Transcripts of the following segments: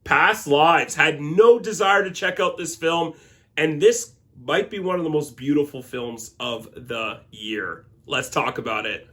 Past lives. Had no desire to check out this film, and this might be one of the most beautiful films of the year. Let's talk about it.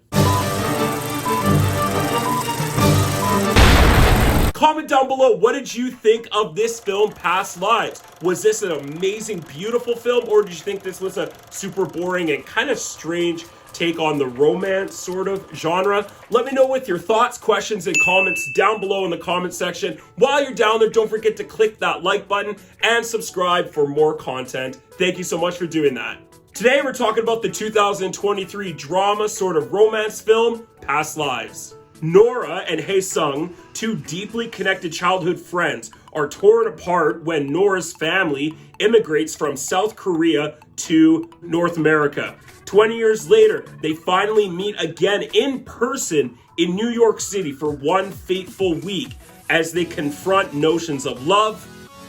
Comment down below, what did you think of this film, Past Lives? Was this an amazing, beautiful film, or did you think this was a super boring and kind of strange take on the romance sort of genre? Let me know with your thoughts, questions, and comments down below in the comment section. While you're down there, don't forget to click that like button and subscribe for more content. Thank you so much for doing that. Today we're talking about the 2023 drama sort of romance film, Past Lives. Nora and Hae Sung, two deeply connected childhood friends, are torn apart when Nora's family immigrates from South Korea to North America. 20 years later, they finally meet again in person in New York City for one fateful week as they confront notions of love,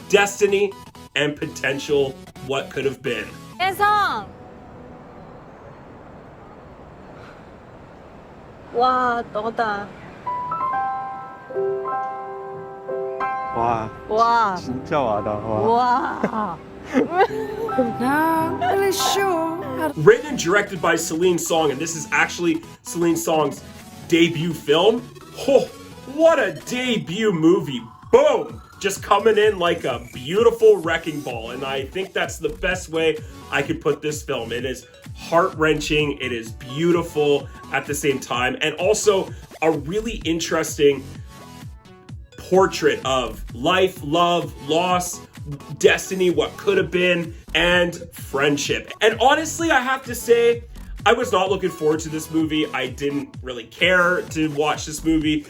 destiny, and potential what could have been. 혜성! 와, 너다. 와, 진짜 와다. Written and directed by Celine Song, and this is actually Celine Song's debut film. Oh, what a debut movie. Boom! Just coming in like a beautiful wrecking ball, and I think that's the best way I could put this film. It is heart-wrenching, it is beautiful at the same time, and also a really interesting portrait of life, love, loss, destiny, what could have been, and friendship. And honestly, I have to say, I was not looking forward to this movie. I didn't really care to watch this movie.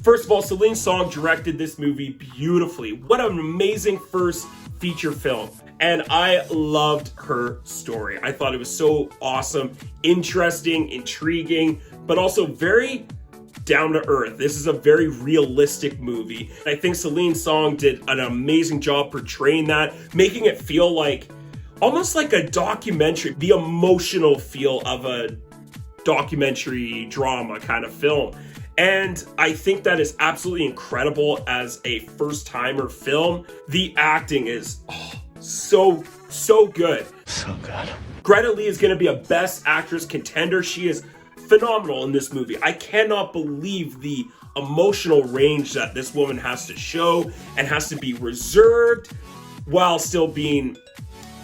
First of all, Celine Song directed this movie beautifully. What an amazing first feature film. And I loved her story. I thought it was so awesome, interesting, intriguing, but also very down to earth. This is a very realistic movie. I think Celine Song did an amazing job portraying that, making it feel like almost like a documentary, the emotional feel of a documentary drama kind of film. And I think that is absolutely incredible as a first-timer film. The acting is so good. So good. Greta Lee is going to be a Best Actress contender. She is phenomenal in this movie. I cannot believe the emotional range that this woman has to show and has to be reserved while still being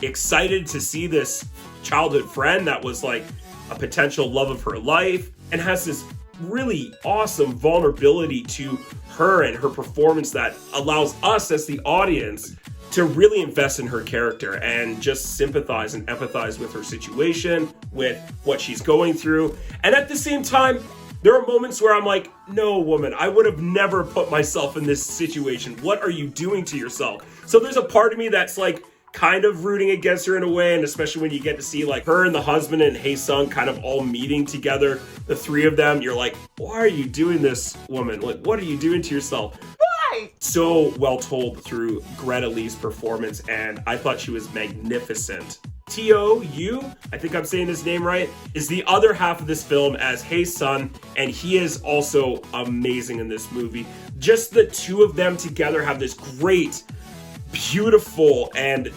excited to see this childhood friend that was like a potential love of her life, and has this really awesome vulnerability to her and her performance that allows us as the audience to really invest in her character and just sympathize and empathize with her situation, with what she's going through. And at the same time, there are moments where I'm like, no, woman, I would have never put myself in this situation. What are you doing to yourself? So there's a part of me that's like kind of rooting against her in a way, and especially when you get to see like her and the husband and Hae Sung kind of all meeting together, the three of them, you're like, why are you doing this, woman? Like, what are you doing to yourself? Why? So well told through Greta Lee's performance, and I thought she was magnificent. Teo Yoo, I think I'm saying his name right, is the other half of this film as Hae Sung, and he is also amazing in this movie. Just the two of them together have this great, beautiful, and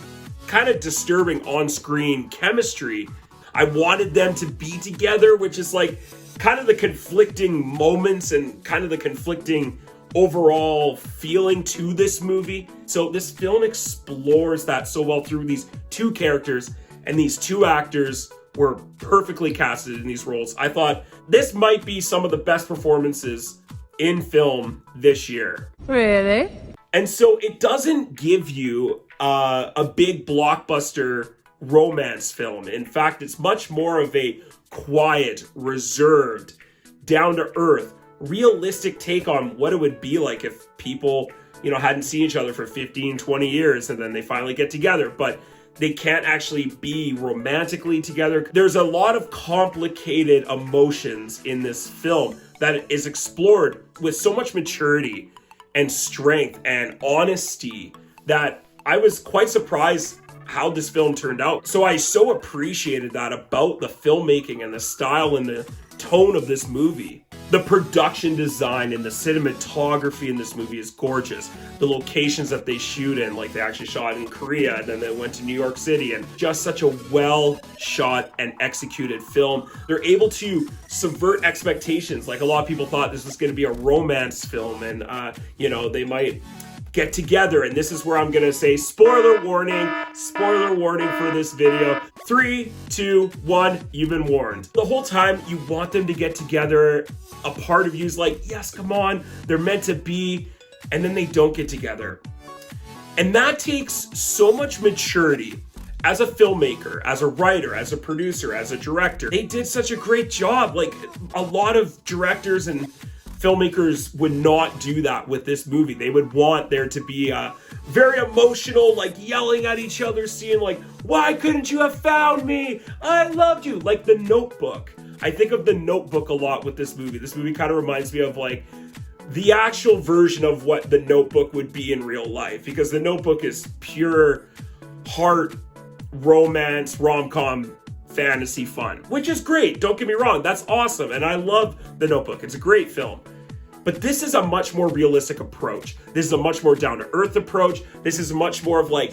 kind of disturbing on-screen chemistry. I wanted them to be together, which is like kind of the conflicting moments and kind of the conflicting overall feeling to this movie. So this film explores that so well through these two characters, and these two actors were perfectly casted in these roles. I thought this might be some of the best performances in film this year. Really? And so it doesn't give you a big blockbuster romance film. In fact, it's much more of a quiet, reserved, down-to-earth, realistic take on what it would be like if people, hadn't seen each other for 15, 20 years and then they finally get together, but they can't actually be romantically together. There's a lot of complicated emotions in this film that is explored with so much maturity and strength and honesty that I was quite surprised how this film turned out. So I so appreciated that about the filmmaking and the style and the tone of this movie. The production design and the cinematography in this movie is gorgeous. The locations that they shoot in, like they actually shot in Korea and then they went to New York City, and just such a well shot and executed film. They're able to subvert expectations. Like a lot of people thought this was going to be a romance film and, they might get together. And this is where I'm going to say spoiler warning for this video. 3, 2, 1, you've been warned. The whole time you want them to get together. A part of you is like, yes, come on, they're meant to be, and then they don't get together. And that takes so much maturity as a filmmaker, as a writer, as a producer, as a director. They did such a great job. Like, a lot of directors and filmmakers would not do that with this movie. They would want there to be a very emotional, like yelling at each other scene, like, why couldn't you have found me? I loved you. Like The Notebook. I think of The Notebook a lot with this movie. This movie kind of reminds me of like the actual version of what The Notebook would be in real life, because The Notebook is pure heart, romance, rom-com, fantasy fun, which is great. Don't get me wrong. That's awesome. And I love The Notebook. It's a great film. But this is a much more realistic approach. This is a much more down-to-earth approach. This is much more of like,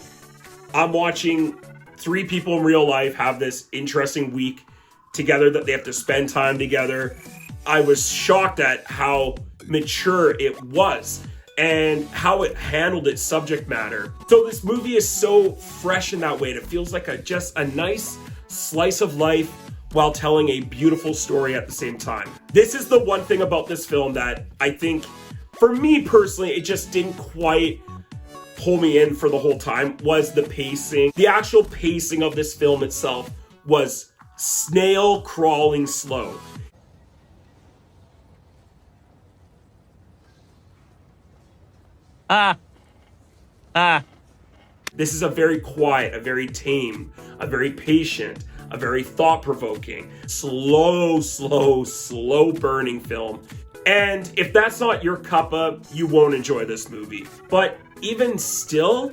I'm watching 3 people in real life have this interesting week together that they have to spend time together. I was shocked at how mature it was and how it handled its subject matter. So this movie is so fresh in that way. It feels like just a nice slice of life while telling a beautiful story at the same time. This is the one thing about this film that I think, for me personally, it just didn't quite pull me in for the whole time, was the pacing. The actual pacing of this film itself was snail crawling slow. This is a very quiet, a very tame, a very patient, a very thought-provoking, slow burning film. And if that's not your cuppa, you won't enjoy this movie. But even still,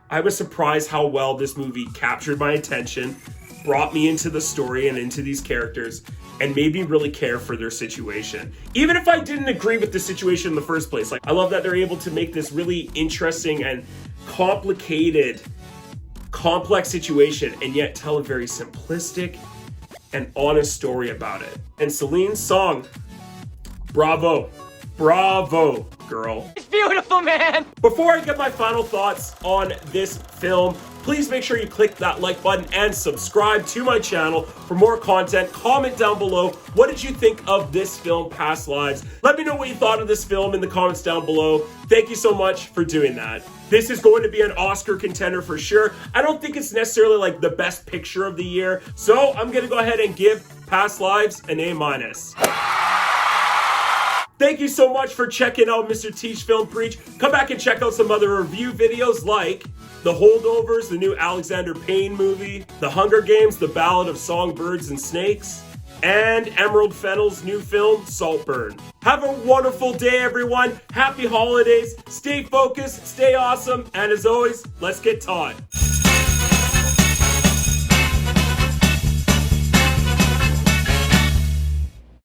I was surprised how well this movie captured my attention, brought me into the story and into these characters, and made me really care for their situation. Even if I didn't agree with the situation in the first place. Like, I love that they're able to make this really interesting and complicated, complex situation and yet tell a very simplistic and honest story about it. And Celine Song, bravo, girl. It's beautiful, man. Before I get my final thoughts on this film, please make sure you click that like button and subscribe to my channel for more content. Comment down below, what did you think of this film, Past Lives? Let me know what you thought of this film in the comments down below. Thank you so much for doing that. This is going to be an Oscar contender for sure. I don't think it's necessarily like the best picture of the year, so I'm gonna go ahead and give Past Lives an A-. Thank you so much for checking out Mr. Teach Film Preach. Come back and check out some other review videos like The Holdovers, the new Alexander Payne movie, The Hunger Games, The Ballad of Songbirds and Snakes, and Emerald Fennell's new film, Saltburn. Have a wonderful day, everyone. Happy holidays. Stay focused, stay awesome, and as always, let's get taught.